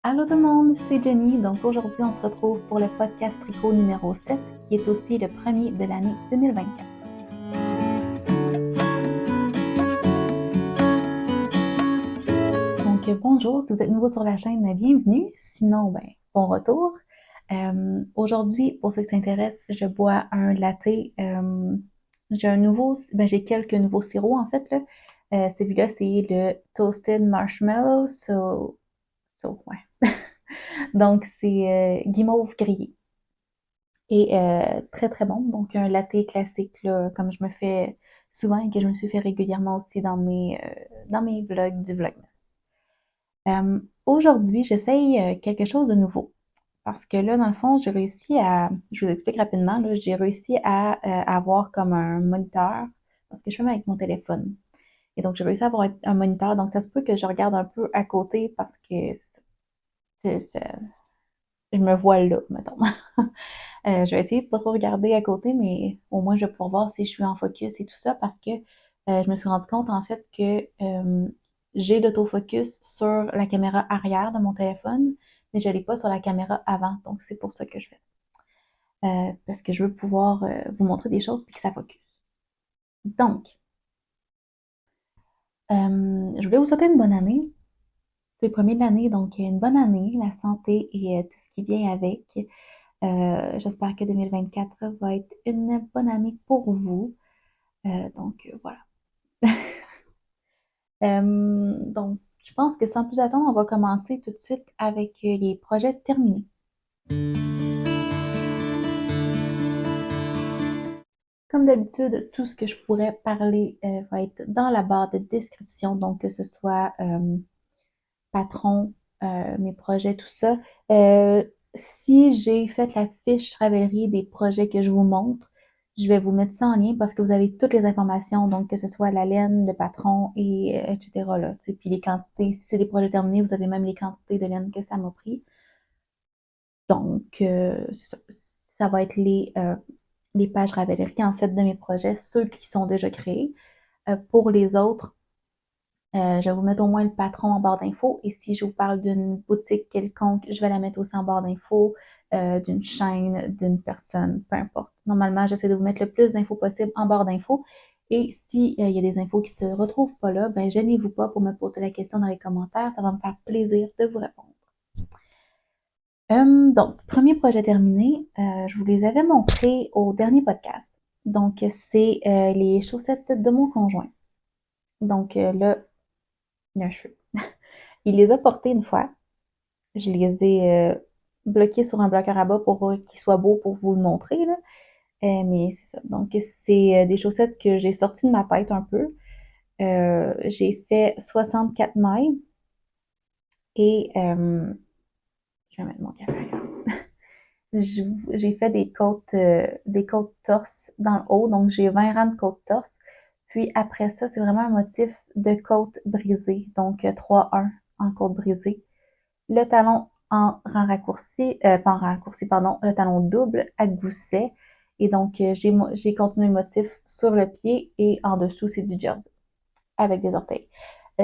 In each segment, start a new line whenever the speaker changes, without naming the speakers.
Allô tout le monde, c'est Jenny. Donc aujourd'hui, on se retrouve pour le podcast Tricot numéro 7, qui est aussi le premier de l'année 2024. Donc bonjour, si vous êtes nouveau sur la chaîne, bienvenue. Sinon, bon retour. Aujourd'hui, pour ceux qui s'intéressent, je bois un latte. J'ai quelques nouveaux sirops en fait là. Celui-là, c'est le Toasted Marshmallow, ouais. Donc c'est guimauve grillé. Et très très bon. Donc un latte classique, là, comme je me fais souvent et que je me suis fait régulièrement aussi dans mes vlogs du Vlogmas. Aujourd'hui, j'essaye quelque chose de nouveau. Parce que là, dans le fond, je vous explique rapidement, là, j'ai réussi à avoir comme un moniteur, parce que je filme avec mon téléphone. Et donc, j'ai réussi à avoir un moniteur. Donc, ça se peut que je regarde un peu à côté parce que je me vois là, mettons. Je vais essayer de pas trop regarder à côté, mais au moins je vais pouvoir voir si je suis en focus et tout ça parce que je me suis rendu compte en fait que j'ai l'autofocus sur la caméra arrière de mon téléphone, mais je l'ai pas sur la caméra avant. Donc c'est pour ça que je fais ça. Parce que je veux pouvoir vous montrer des choses puis que ça focus. Donc, je voulais vous souhaiter une bonne année. C'est le premier de l'année, donc une bonne année, la santé et tout ce qui vient avec. J'espère que 2024 va être une bonne année pour vous. Voilà. Donc, je pense que sans plus attendre, on va commencer tout de suite avec les projets terminés. Comme d'habitude, tout ce que je pourrais parler va être dans la barre de description, donc que ce soit patron, mes projets, tout ça. Si j'ai fait la fiche Ravelry des projets que je vous montre, je vais vous mettre ça en lien parce que vous avez toutes les informations, donc que ce soit la laine, le patron et etc. Là, puis les quantités. Si c'est des projets terminés, vous avez même les quantités de laine que ça m'a pris. Donc, ça va être les pages Ravelry en fait de mes projets, ceux qui sont déjà créés. Pour les autres, je vais vous mettre au moins le patron en barre d'infos. Et si je vous parle d'une boutique quelconque, je vais la mettre aussi en barre d'infos, d'une chaîne, d'une personne, peu importe. Normalement, j'essaie de vous mettre le plus d'infos possible en barre d'infos. Et s'il y a des infos qui ne se retrouvent pas là, ben gênez-vous pas pour me poser la question dans les commentaires. Ça va me faire plaisir de vous répondre. Donc, premier projet terminé. Je vous les avais montrés au dernier podcast. Donc, c'est les chaussettes de mon conjoint. Donc, là, il y a un cheveu. Il les a portées une fois. Je les ai bloqués sur un bloqueur à bas pour qu'ils soient beaux pour vous le montrer, là. Mais c'est ça. Donc, c'est des chaussettes que j'ai sorties de ma tête un peu. J'ai fait 64 mailles et je vais mettre mon café ailleurs. J'ai fait des côtes torse dans le haut, donc j'ai 20 rangs de côtes torse. Puis après ça, c'est vraiment un motif de côte brisée, donc 3-1 en côte brisée. Le talon en rang raccourci, pas en rang raccourci, pardon, le talon double à gousset. Et donc, j'ai continué le motif sur le pied et en dessous, c'est du jersey avec des orteils.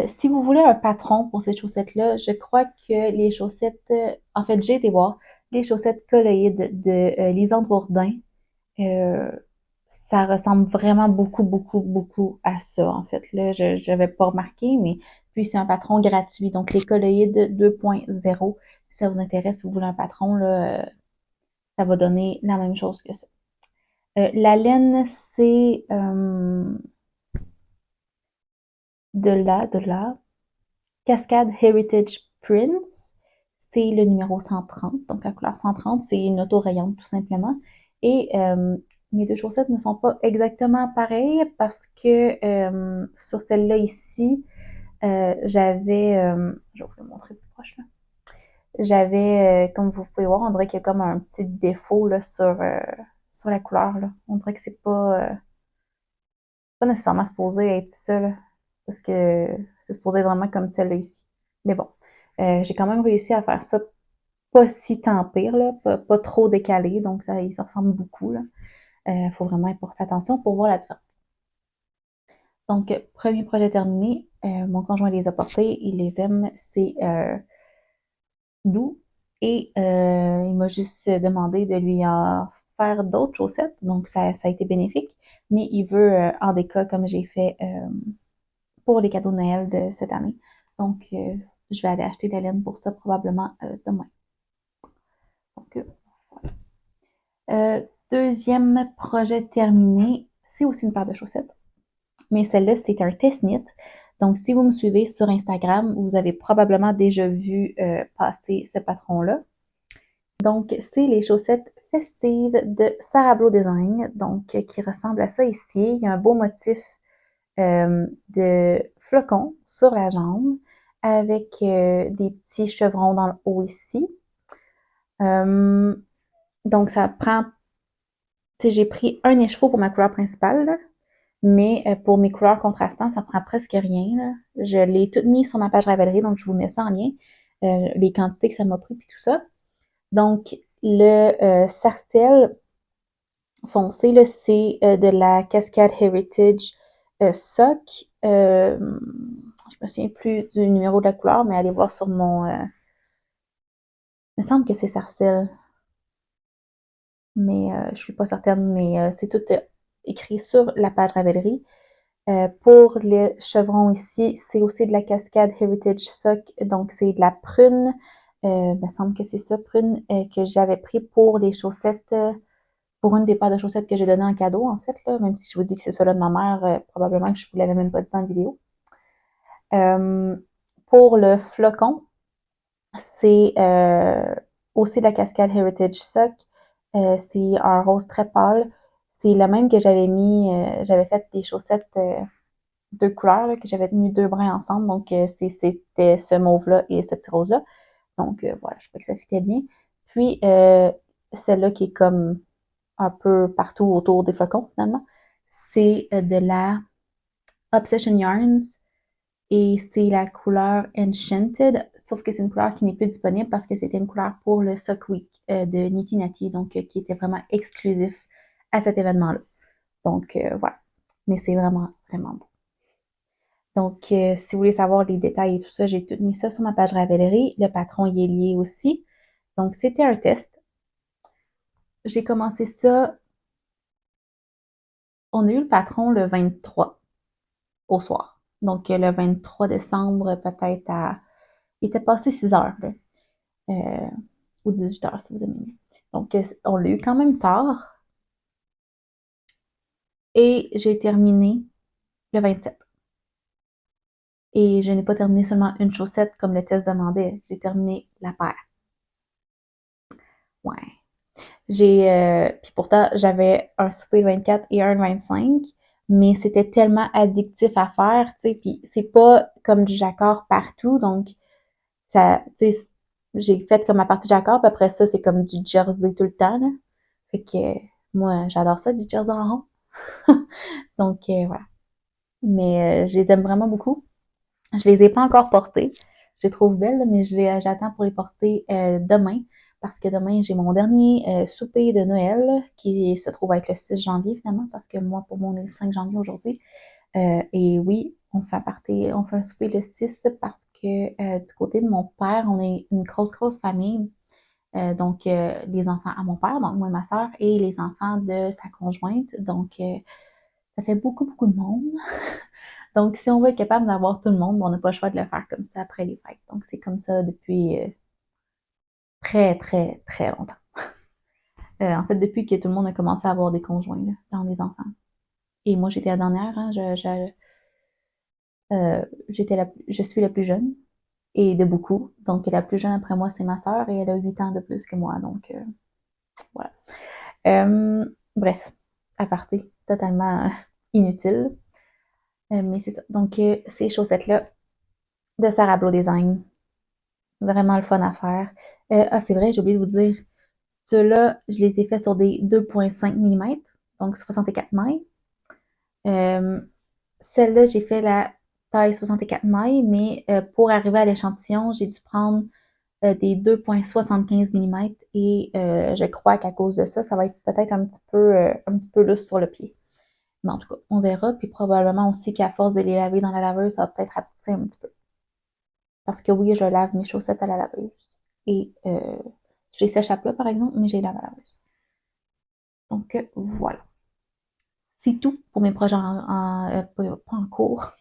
Si vous voulez un patron pour ces chaussettes-là, je crois que les chaussettes, en fait, j'ai été voir les chaussettes colloïdes de Lisandre Bourdin. Euh, Ça ressemble vraiment beaucoup, beaucoup, beaucoup à ça, en fait. Là, je n'avais pas remarqué, mais puis c'est un patron gratuit. Donc, les colloïdes 2.0, si ça vous intéresse, si vous voulez un patron, là, ça va donner la même chose que ça. La laine, c'est de la Cascade Heritage Prints. C'est le numéro 130. Donc, la couleur 130, c'est une auto-rayante, tout simplement. Et mes deux chaussettes ne sont pas exactement pareilles parce que sur celle-là ici, je vais vous le montrer plus proche là. Comme vous pouvez voir, on dirait qu'il y a comme un petit défaut là, sur la couleur. Là. On dirait que c'est pas nécessairement supposé être ça, là, parce que c'est supposé être vraiment comme celle-là ici. Mais bon, j'ai quand même réussi à faire ça pas si tant pire, là, pas trop décalé, donc ça ressemble beaucoup. Là. Faut vraiment y porter attention pour voir la différence. Donc, premier projet terminé. Mon conjoint les a portés, il les aime. doux. Et il m'a juste demandé de lui en faire d'autres chaussettes. Donc, ça a été bénéfique. Mais il veut en déca comme j'ai fait pour les cadeaux de Noël de cette année. Donc, je vais aller acheter de la laine pour ça probablement demain. Donc, deuxième projet terminé, c'est aussi une paire de chaussettes. Mais celle-là, c'est un test knit. Donc, si vous me suivez sur Instagram, vous avez probablement déjà vu passer ce patron-là. Donc, c'est les chaussettes festives de Sarablo Design, donc qui ressemblent à ça ici. Il y a un beau motif de flocons sur la jambe avec des petits chevrons dans le haut ici. Donc, ça prend, tu sais, j'ai pris un écheveau pour ma couleur principale, là, mais pour mes couleurs contrastantes, ça prend presque rien, là. Je l'ai tout mis sur ma page Ravelry, donc je vous mets ça en lien, les quantités que ça m'a pris, puis tout ça. Donc, le sarcelle foncé, là, c'est de la Cascade Heritage Sock. Je me souviens plus du numéro de la couleur, mais allez voir sur mon... il me semble que c'est sarcelle, mais je suis pas certaine, mais c'est tout écrit sur la page Ravelry. Pour le chevron ici, c'est aussi de la Cascade Heritage Sock, donc c'est de la prune. Il me semble que c'est ça, prune, que j'avais pris pour les chaussettes, pour une des paires de chaussettes que j'ai donné en cadeau, en fait, là, même si je vous dis que c'est celle-là de ma mère, probablement que je vous l'avais même pas dit dans la vidéo. Euh, pour le flocon, c'est aussi de la Cascade Heritage Sock. C'est un rose très pâle. C'est le même que j'avais mis, j'avais fait des chaussettes deux couleurs, là, que j'avais mis deux brins ensemble. Donc, c'était ce mauve-là et ce petit rose-là. Donc, voilà, je crois que ça fitait bien. Puis, celle-là qui est comme un peu partout autour des flocons, finalement, c'est de la Obsession Yarns et c'est la couleur Enchanted, sauf que c'est une couleur qui n'est plus disponible parce que c'était une couleur pour le Sock Week de Niti Nati, donc qui était vraiment exclusif à cet événement-là. Donc, voilà. Mais c'est vraiment, vraiment beau. Donc, si vous voulez savoir les détails et tout ça, j'ai tout mis ça sur ma page Ravelry. Le patron y est lié aussi. Donc, c'était un test. J'ai commencé ça. On a eu le patron le 23 au soir. Donc, le 23 décembre, peut-être à. Il était passé 6 heures, là, euh, ou 18 heures, si vous aimez. Donc, on l'a eu quand même tard. Et j'ai terminé le 27. Et je n'ai pas terminé seulement une chaussette comme le test demandait. J'ai terminé la paire. Ouais. Puis pourtant, j'avais un souper le 24 et un le 25, mais c'était tellement addictif à faire, tu sais, puis c'est pas comme du jacquard partout, donc ça, tu sais, j'ai fait comme ma partie jacquard, puis après ça, c'est comme du jersey tout le temps, là. Fait que moi, j'adore ça, du jersey en rond. Donc voilà. Mais je les aime vraiment beaucoup. Je les ai pas encore portées. Je les trouve belles, mais j'attends pour les porter demain. Parce que demain, j'ai mon dernier souper de Noël qui se trouve être le 6 janvier finalement, parce que moi, pour moi, on est le 5 janvier aujourd'hui. Et oui, on fait un souper le 6 parce que du côté de mon père, on est une grosse, grosse famille. Donc, les enfants à mon père, donc moi et ma soeur, et les enfants de sa conjointe. Donc, ça fait beaucoup, beaucoup de monde. Donc, si on veut être capable d'avoir tout le monde, on n'a pas le choix de le faire comme ça après les fêtes. Donc, c'est comme ça depuis très, très, très longtemps. En fait, depuis que tout le monde a commencé à avoir des conjoints là, dans les enfants. Et moi, j'étais la dernière, hein, je suis la plus jeune, et de beaucoup. Donc, la plus jeune après moi, c'est ma sœur, et elle a 8 ans de plus que moi. Donc, voilà. Bref, aparté, totalement inutile. Mais c'est ça. Donc, ces chaussettes-là de Sarah Blow Design, vraiment le fun à faire. C'est vrai, j'ai oublié de vous dire, ceux-là, je les ai faits sur des 2,5 mm, donc 64 mailles. Celle-là, j'ai fait la taille 64 mailles, mais pour arriver à l'échantillon, j'ai dû prendre des 2,75 mm et je crois qu'à cause de ça, ça va être peut-être un petit peu lousse sur le pied. Mais en tout cas, on verra. Puis probablement aussi qu'à force de les laver dans la laveuse, ça va peut-être rapetisser un petit peu. Parce que oui, je lave mes chaussettes à la laveuse. et je les sèche à plat, par exemple, mais j'ai la laveuse. Donc, voilà. C'est tout pour mes projets pas en cours.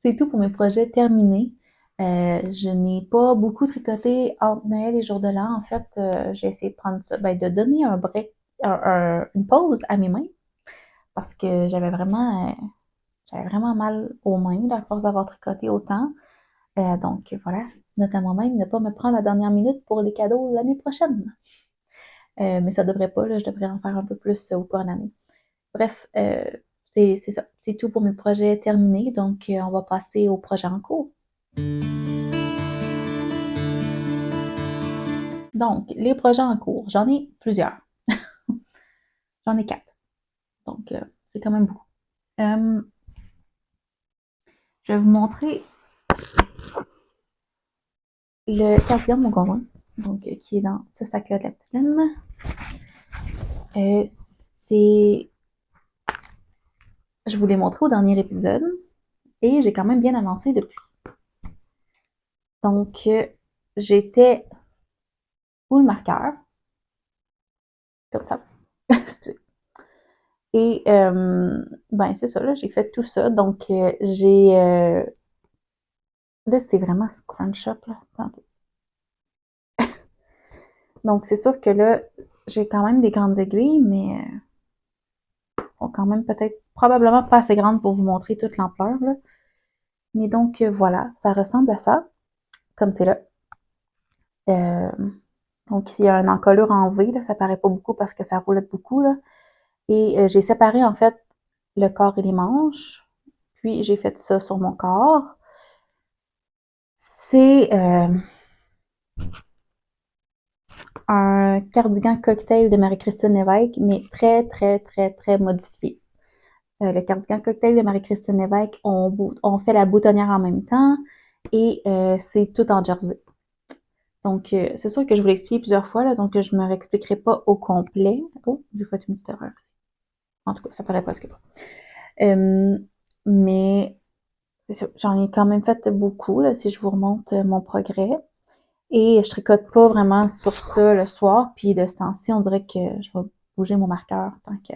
C'est tout pour mes projets terminés. Je n'ai pas beaucoup tricoté entre Noël et jour de l'an. En fait, j'ai essayé de prendre ça, de donner un break, une pause à mes mains parce que j'avais vraiment mal aux mains à force d'avoir tricoté autant. Donc voilà, notamment même ne pas me prendre la dernière minute pour les cadeaux l'année prochaine. Mais ça devrait pas, là, je devrais en faire un peu plus au cours de l'année. Bref, c'est ça. C'est tout pour mes projets terminés. Donc, on va passer aux projets en cours. Donc, les projets en cours, j'en ai plusieurs. J'en ai 4. Donc, c'est quand même beaucoup. Euh, je vais vous montrer le cardigan de mon conjoint, donc qui est dans ce sac-là de la petite laine. C'est... Je vous l'ai montré au dernier épisode et j'ai quand même bien avancé depuis. Donc, j'étais où le marqueur, comme ça. Et c'est ça, là, j'ai fait tout ça. Donc, là, c'est vraiment scrunch up, là. Donc, c'est sûr que là, j'ai quand même des grandes aiguilles, mais sont quand même peut-être probablement pas assez grandes pour vous montrer toute l'ampleur, là. Mais donc, voilà, ça ressemble à ça, comme c'est là. Euh, donc, il y a une encolure en V, là, ça paraît pas beaucoup parce que ça roulette beaucoup, là. Et j'ai séparé, en fait, le corps et les manches. Puis, j'ai fait ça sur mon corps. C'est un cardigan cocktail de Marie-Christine Lévesque, mais très, très, très, très modifié. Le cardigan cocktail de Marie-Christine Lévesque, on fait la boutonnière en même temps et c'est tout en jersey. Donc, c'est sûr que je vous l'ai expliqué plusieurs fois, là, donc je ne me réexpliquerai pas au complet. Oh, j'ai fait une petite erreur ici. En tout cas, ça paraît presque pas. Mais c'est sûr, j'en ai quand même fait beaucoup, là, si je vous remonte mon progrès. Et je tricote pas vraiment sur ça le soir. Puis de ce temps-ci, on dirait que je vais bouger mon marqueur tant que.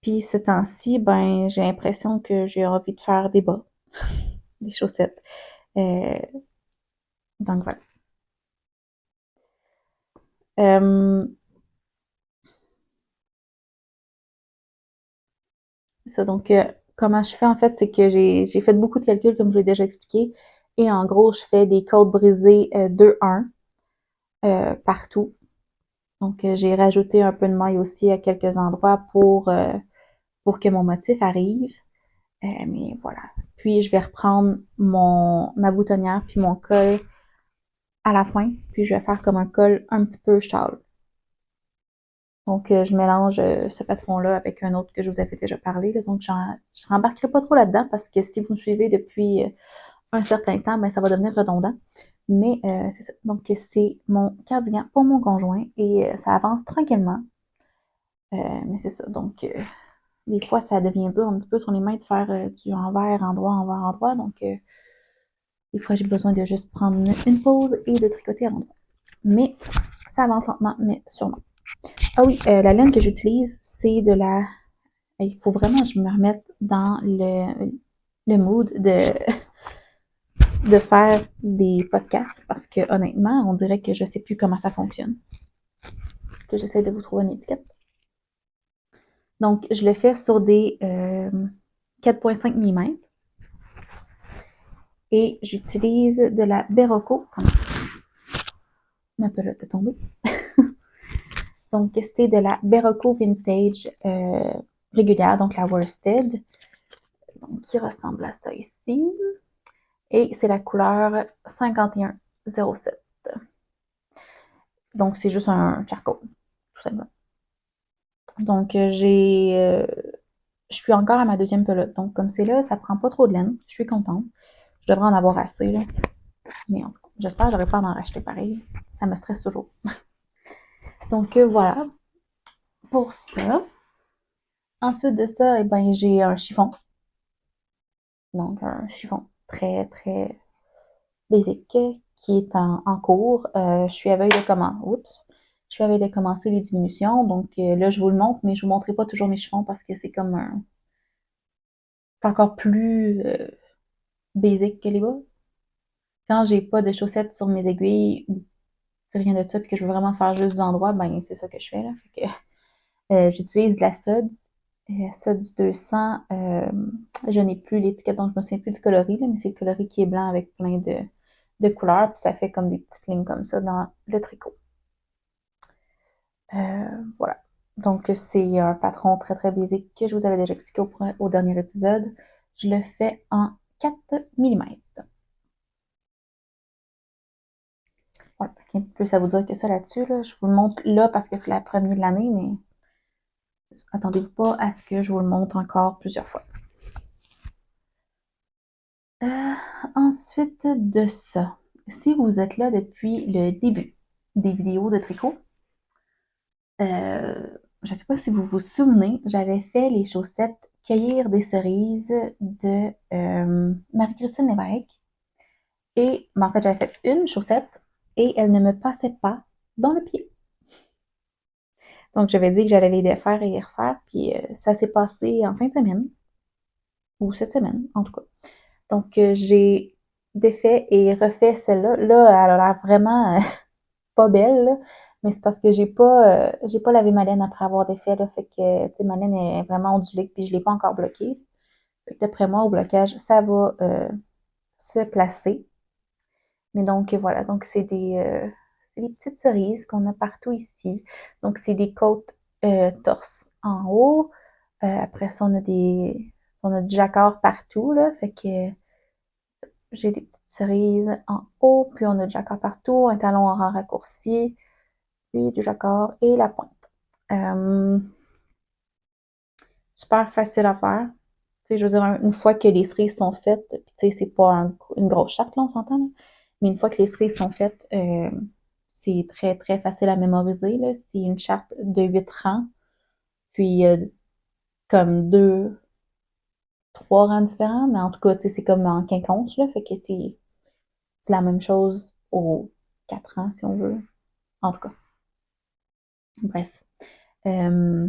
Puis ce temps-ci, j'ai l'impression que j'ai envie de faire des bas, des chaussettes. Euh, donc voilà. Euh, ça, donc, comment je fais en fait, c'est que j'ai fait beaucoup de calculs, comme je l'ai déjà expliqué. Et en gros, je fais des côtes brisées 2-1 partout. Donc, j'ai rajouté un peu de maille aussi à quelques endroits pour que mon motif arrive. Mais voilà. Puis, je vais reprendre ma boutonnière puis mon col à la fin. Puis, je vais faire comme un col un petit peu châle. Donc, je mélange ce patron-là avec un autre que je vous avais déjà parlé. Là. Donc, je ne rembarquerai pas trop là-dedans parce que si vous me suivez depuis un certain temps, ça va devenir redondant. Mais c'est ça. Donc, c'est mon cardigan pour mon conjoint et ça avance tranquillement. Mais c'est ça. Donc, des fois, ça devient dur un petit peu sur les mains de faire du envers, endroit, envers, endroit. Donc, des fois, j'ai besoin de juste prendre une pause et de tricoter à l'endroit. Mais ça avance lentement, mais sûrement. Ah oui, la laine que j'utilise, c'est de la... Il faut vraiment que je me remette dans le mood de faire des podcasts parce que honnêtement, on dirait que je sais plus comment ça fonctionne. Que j'essaie de vous trouver une étiquette. Donc, je le fais sur des 4,5 mm et j'utilise de la Berroco. Ma pelote est tombée. Donc, c'est de la Berroco Vintage régulière, donc la worsted, donc, qui ressemble à ça ici. Et c'est la couleur 5107. Donc, c'est juste un charcoal, tout simplement. Donc, je suis encore à ma deuxième pelote. Donc, comme c'est là, ça prend pas trop de laine. Je suis contente. Je devrais en avoir assez, là. Mais en tout cas, j'espère que j'aurai pas à en racheter pareil. Ça me stresse toujours. Donc, voilà pour ça. Ensuite de ça, j'ai un chiffon. Donc, un chiffon très, très basique qui est en cours. Je suis à veille de Je suis à veille de commencer les diminutions. Donc là, je vous le montre, mais je vous montrerai pas toujours mes chiffons parce que c'est comme un... C'est encore plus basic que les bas. Quand j'ai pas de chaussettes sur mes aiguilles, ou rien de ça, puis que je veux vraiment faire juste du endroit, ben c'est ça que je fais là. Fait que, j'utilise de la Suds, Suds 200. Je n'ai plus l'étiquette, donc je me souviens plus du coloris, là, mais c'est le coloris qui est blanc avec plein de couleurs, puis ça fait comme des petites lignes comme ça dans le tricot. Voilà. Donc, c'est un patron très très basique que je vous avais déjà expliqué au dernier épisode. Je le fais en 4 mm. Voilà, rien de plus à vous dire que ça là-dessus. Là. Je vous le montre là parce que c'est la première de l'année, mais attendez-vous pas à ce que je vous le montre encore plusieurs fois. Euh, Ensuite de ça, si vous êtes là depuis le début des vidéos de tricot, je ne sais pas si vous vous souvenez, j'avais fait les chaussettes Cueillir des cerises de Marie-Christine Lévesque. Et en fait, j'avais fait une chaussette et elle ne me passait pas dans le pied. Donc, j'avais dit que j'allais les défaire et les refaire. Puis, ça s'est passé en fin de semaine, ou cette semaine, en tout cas. Donc, j'ai défait et refait celle-là. Là, elle a l'air vraiment pas belle, là, mais c'est parce que j'ai pas lavé ma laine après avoir défait, là, fait que, tu sais, ma laine est vraiment ondulée, puis je l'ai pas encore bloquée. Fait que d'après moi, au blocage, ça va se placer. Mais donc, voilà, donc c'est des petites cerises qu'on a partout ici. Donc, c'est des côtes torse en haut. Après ça, on a du jacquard partout, là, fait que j'ai des petites cerises en haut, puis on a du jacquard partout, un talon en rang raccourci, puis du jacquard et la pointe. Euh, Super facile à faire. Tu sais, je veux dire, une fois que les cerises sont faites, puis tu sais, c'est pas une grosse charte, là, on s'entend, là. Mais une fois que les cerises sont faites, c'est très, très facile à mémoriser, là. C'est une charte de 8 rangs, puis comme deux, trois rangs différents, mais en tout cas, tu sais, c'est comme en quinconce, là. Fait que c'est la même chose aux 4 rangs, si on veut. En tout cas, bref. Euh,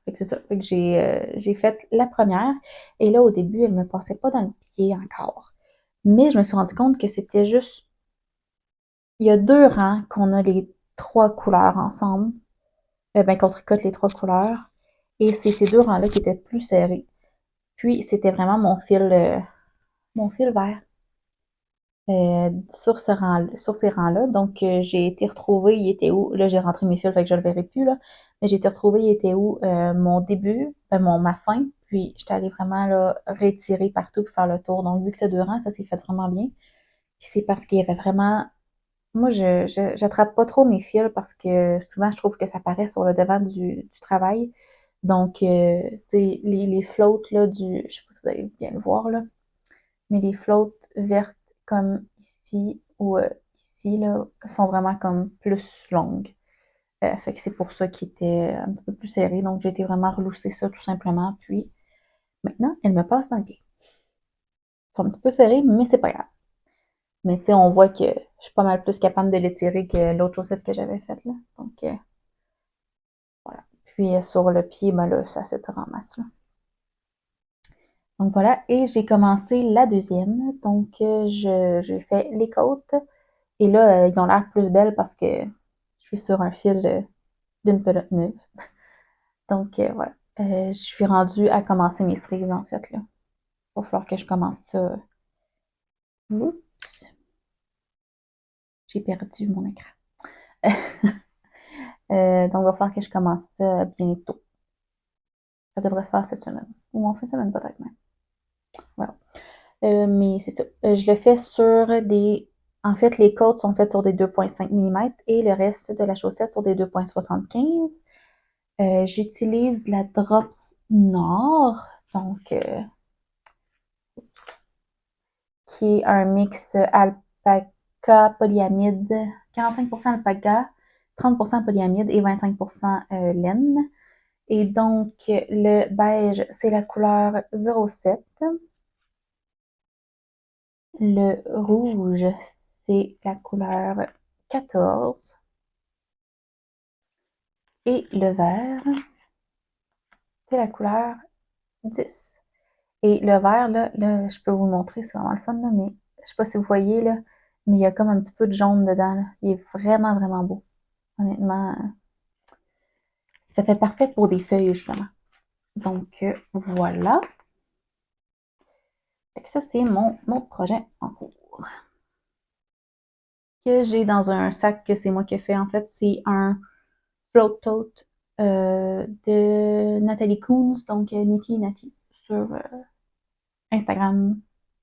Fait que c'est ça. Fait que j'ai fait la première. Et là, au début, elle me passait pas dans le pied encore. Mais je me suis rendu compte que c'était juste. Il y a deux rangs qu'on a les trois couleurs ensemble. Ben, qu'on tricote les trois couleurs. Et c'est ces deux rangs-là qui étaient plus serrés. Puis, c'était vraiment mon fil vert sur ces rangs-là. Donc, j'ai été retrouvée, il était où? Là, j'ai rentré mes fils, fait que je le verrai plus, là. Mais j'ai été retrouvée, il était où? Mon début, ma fin. Puis, j'étais allée vraiment là, retirer partout pour faire le tour. Donc, vu que c'est deux rangs, ça s'est fait vraiment bien. Puis, c'est parce qu'il y avait vraiment... Moi, j'attrape pas trop mes fils parce que souvent, je trouve que ça paraît sur le devant du travail. Donc, tu sais, les floats, là, je sais pas si vous allez bien le voir, là, mais les floats vertes comme ici ou ici là, sont vraiment comme plus longues. Fait que c'est pour ça qu'ils étaient un petit peu plus serrés. Donc j'ai été vraiment relousser ça tout simplement. Puis maintenant, elle me passe dans le pied. Ils sont un petit peu serrés, mais c'est pas grave. Mais tu sais, on voit que je suis pas mal plus capable de l'étirer que l'autre chaussette que j'avais faite là. Donc voilà. Puis sur le pied, ben là, ça s'étire en masse là. Donc voilà, et j'ai commencé la deuxième. Donc j'ai fait les côtes. Et là, ils ont l'air plus belles parce que je suis sur un fil d'une pelote neuve. Donc voilà. Je suis rendue à commencer mes cerises en fait là. Il va falloir que je commence ça. Oups, j'ai perdu mon écran. Donc il va falloir que je commence ça bientôt. Ça devrait se faire cette semaine. Ou en fin de semaine peut-être même. Voilà. Mais c'est ça. Je le fais sur des. En fait, les côtes sont faites sur des 2,5 mm et le reste de la chaussette sur des 2,75. J'utilise de la Drops Nord, donc qui est un mix alpaca, polyamide, 45% alpaca, 30% polyamide et 25% laine. Et donc, le beige, c'est la couleur 07. Le rouge, c'est la couleur 14. Et le vert, c'est la couleur 10. Et le vert, là, je peux vous le montrer, c'est vraiment le fun, là, mais je sais pas si vous voyez, là, mais il y a comme un petit peu de jaune dedans, là. Il est vraiment, vraiment beau. Honnêtement, ça fait parfait pour des feuilles, justement. Donc, voilà. Fait que ça, c'est mon autre projet en cours. Que j'ai dans un sac que c'est moi qui ai fait, en fait, c'est un float tote de Nathalie Coons, donc Niti Nati, sur Instagram,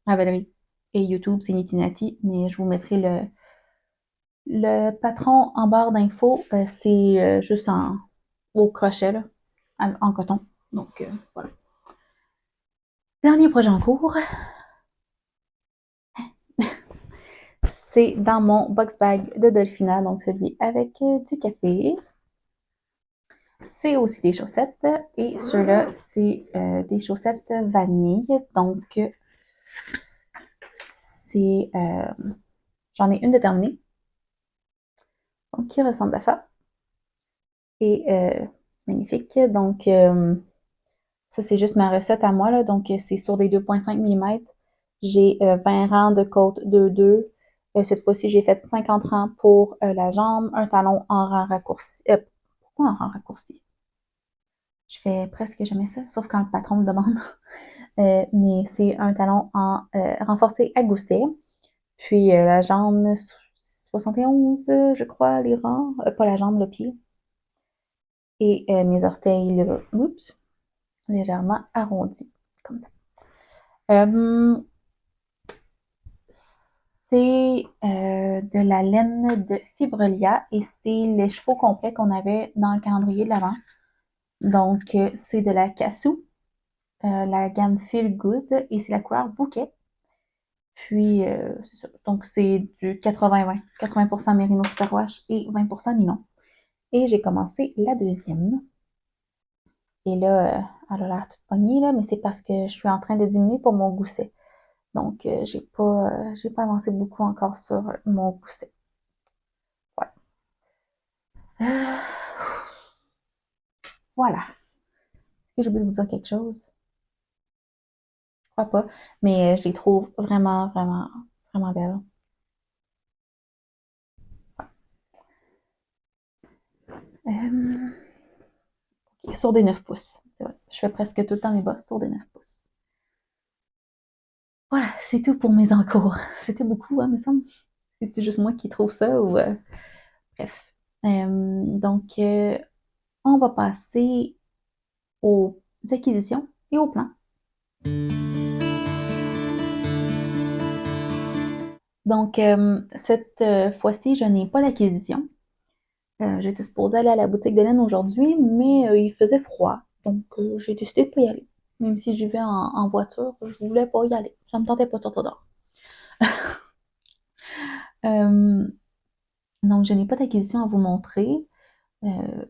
Ravelry et YouTube, c'est Niti Nati, mais je vous mettrai le patron en barre d'infos. C'est juste au crochet, là, en coton. Donc, voilà. Dernier projet en cours, c'est dans mon box bag de Dolphina, donc celui avec du café. C'est aussi des chaussettes et ceux-là, c'est des chaussettes vanille. Donc, c'est j'en ai une déterminée, donc qui ressemble à ça. Et magnifique. Donc, ça, c'est juste ma recette à moi, là. Donc, c'est sur des 2,5 mm. J'ai 20 rangs de côte 2,2. Cette fois-ci, j'ai fait 50 rangs pour la jambe, un talon en rang raccourci. Pourquoi en rang raccourci? Je fais presque jamais ça, sauf quand le patron me demande. Mais c'est un talon en renforcé à gousset. Puis la jambe 71, je crois, les rangs. Pas la jambe, le pied. Et mes orteils, là, oups, légèrement arrondis, comme ça. C'est de la laine de Fibrelia et c'est les chevaux complets qu'on avait dans le calendrier de l'Avent. Donc, c'est de la Cassou, la gamme Feel Good et c'est la couleur bouquet. Puis, c'est ça. Donc, c'est du 80-20. 80% Merino Superwash et 20% nylon. Et j'ai commencé la deuxième. Et là, elle a l'air toute pognée, là, mais c'est parce que je suis en train de diminuer pour mon gousset. Donc, j'ai pas avancé beaucoup encore sur mon gousset. Voilà. Euh, voilà. Est-ce que j'ai oublié de vous dire quelque chose? Je crois pas. Mais je les trouve vraiment, vraiment, vraiment belles. Euh, sur des 9 pouces. C'est vrai. Je fais presque tout le temps mes bosses sur des 9 pouces. Voilà, c'est tout pour mes encours. C'était beaucoup, hein, me semble. C'est juste moi qui trouve ça ou bref. Donc, on va passer aux acquisitions et aux plans. Donc, cette fois-ci, je n'ai pas d'acquisition. J'étais supposée aller à la boutique de laine aujourd'hui, mais il faisait froid. Donc, j'ai décidé de ne pas y aller. Même si j'y vais en voiture, je voulais pas y aller. Ça me tentait pas de sortir dehors. Euh, donc, je n'ai pas d'acquisition à vous montrer, euh,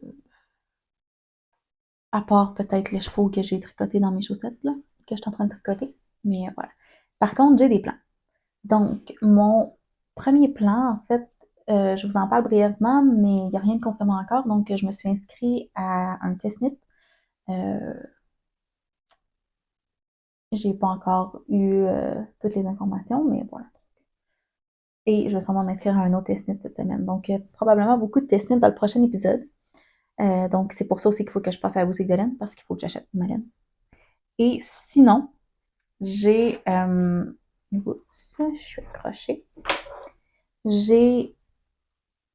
à part peut-être les chevaux que j'ai tricotés dans mes chaussettes, là, que je suis en train de tricoter. Mais voilà. Par contre, j'ai des plans. Donc, mon premier plan, en fait, je vous en parle brièvement, mais il n'y a rien de confirmé encore. Donc, je me suis inscrite à un test knit. Euh, j'ai pas encore eu toutes les informations, mais voilà. Et je vais sûrement m'inscrire à un autre test knit cette semaine. Donc, probablement beaucoup de test knit dans le prochain épisode. Donc, c'est pour ça aussi qu'il faut que je passe à la boutique de laine, parce qu'il faut que j'achète ma laine. Et sinon, j'ai... oups, je suis accrochée. J'ai,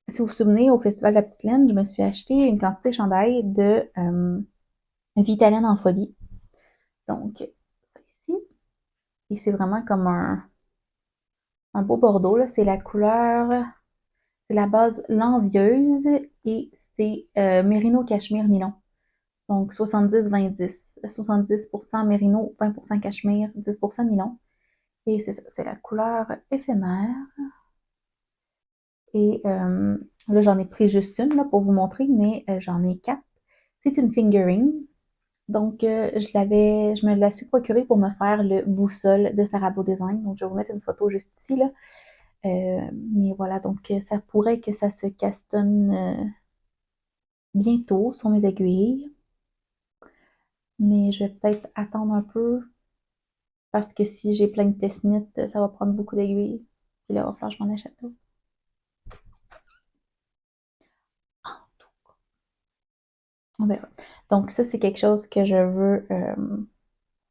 si vous vous souvenez, au Festival de la Petite Laine, je me suis acheté une quantité de chandail de Vitalaine en folie. Donc, ça ici. Et c'est vraiment comme un beau bordeaux, là. C'est la couleur, c'est la base l'envieuse et c'est Mérino Cachemire Nylon. Donc, 70-20-10. 70% Mérino, 20% Cachemire, 10% Nylon. Et c'est ça, c'est la couleur éphémère. Et là, j'en ai pris juste une là, pour vous montrer, mais j'en ai quatre. C'est une fingering. Donc, je me la suis procurée pour me faire le boussole de Sarah Beau Design. Donc, je vais vous mettre une photo juste ici, là. Mais voilà, donc ça pourrait que ça se cassonne bientôt sur mes aiguilles. Mais je vais peut-être attendre un peu parce que si j'ai plein de testnites, ça va prendre beaucoup d'aiguilles. Puis là, il va falloir que je m'en achète d'autres. Ah, on verra. Donc ça, c'est quelque chose que je veux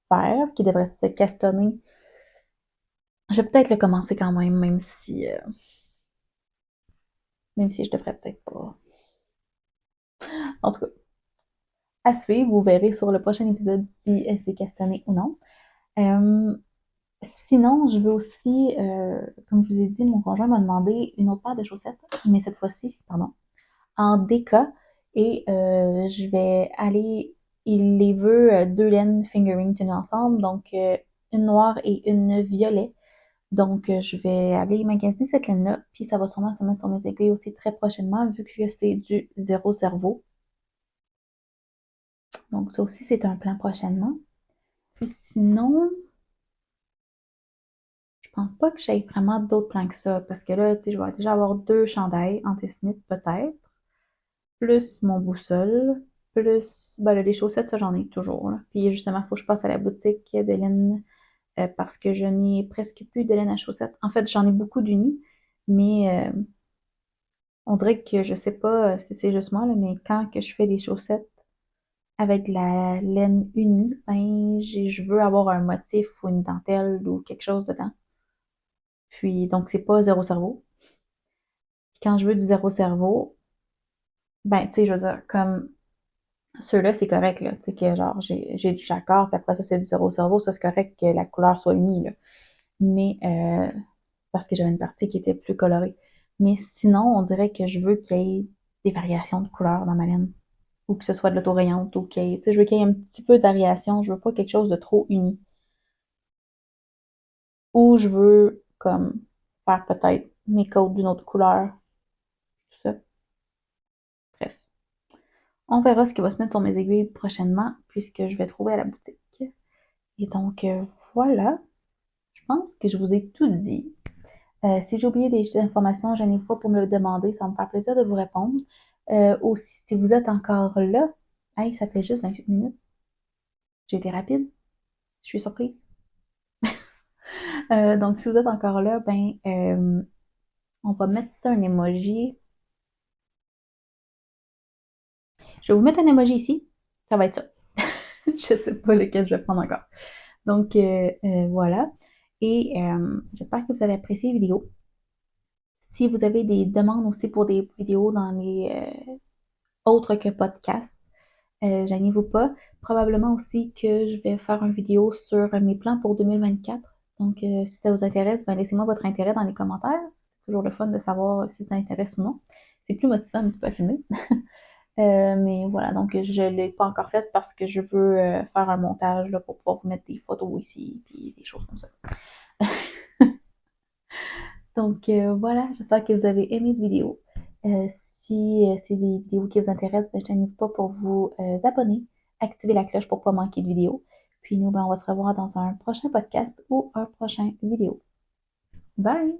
faire, qui devrait se castonner. Je vais peut-être le commencer quand même, même si je devrais peut-être pas. En tout cas, à suivre, vous verrez sur le prochain épisode si c'est castonné ou non. Euh, Sinon, je veux aussi, comme je vous ai dit, mon conjoint m'a demandé une autre paire de chaussettes, mais cette fois-ci, pardon, en déca. Et je vais aller, il les veut deux laines fingering tenues ensemble, donc une noire et une violet. Donc, je vais aller magasiner cette laine-là, puis ça va sûrement se mettre sur mes aiguilles aussi très prochainement, vu que c'est du zéro cerveau. Donc, ça aussi, c'est un plan prochainement. Puis sinon, je pense pas que j'aille vraiment d'autres plans que ça, parce que là, tu sais, je vais déjà avoir deux chandails en tesnite, peut-être, plus mon boussole, plus, ben là, les chaussettes, ça, j'en ai toujours, là. Puis justement, il faut que je passe à la boutique de laine, parce que je n'ai presque plus de laine à chaussettes. En fait, j'en ai beaucoup d'unis, mais on dirait que je sais pas si c'est juste moi, là, mais quand que je fais des chaussettes avec de la laine unie, ben, je veux avoir un motif ou une dentelle ou quelque chose dedans. Puis, donc, c'est pas zéro cerveau. Puis quand je veux du zéro cerveau, ben, tu sais, je veux dire, comme ceux-là, c'est correct, là. Tu sais, que genre, j'ai du jacquard, puis après ça, c'est du zéro cerveau. Ça, c'est correct que la couleur soit unie, là. Mais, parce que j'avais une partie qui était plus colorée. Mais sinon, on dirait que je veux qu'il y ait des variations de couleurs dans ma laine. Ou que ce soit de l'autorayante, ou qu'il y ait, tu sais, je veux qu'il y ait un petit peu de variation. Je veux pas quelque chose de trop uni. Ou je veux, comme, faire peut-être mes côtes d'une autre couleur. Tout ça. Bref. On verra ce qui va se mettre sur mes aiguilles prochainement, puisque je vais trouver à la boutique. Et donc, voilà. Je pense que je vous ai tout dit. Si j'ai oublié des informations, je n'ai pas pour me le demander. Ça va me faire plaisir de vous répondre. Aussi, si vous êtes encore là, hey, ça fait juste 28 minutes. J'ai été rapide. Je suis surprise. Donc, si vous êtes encore là, ben, on va mettre un emoji. Je vais vous mettre un emoji ici. Ça va être ça. Je ne sais pas lequel je vais prendre encore. Donc, voilà. Et j'espère que vous avez apprécié la vidéo. Si vous avez des demandes aussi pour des vidéos dans les autres que podcasts, gênez-vous pas. Probablement aussi que je vais faire une vidéo sur mes plans pour 2024. Donc, si ça vous intéresse, ben laissez-moi votre intérêt dans les commentaires. C'est toujours le fun de savoir si ça intéresse ou non. C'est plus motivant un petit peu à filmer. Mais voilà, donc je ne l'ai pas encore faite parce que je veux faire un montage là, pour pouvoir vous mettre des photos ici et des choses comme ça. Donc voilà, j'espère que vous avez aimé la vidéo. Euh, si c'est des vidéos qui vous intéressent, ben, je n'hésite pas pour vous abonner, activer la cloche pour ne pas manquer de vidéos. Puis nous, ben, on va se revoir dans un prochain podcast ou un prochain vidéo. Bye!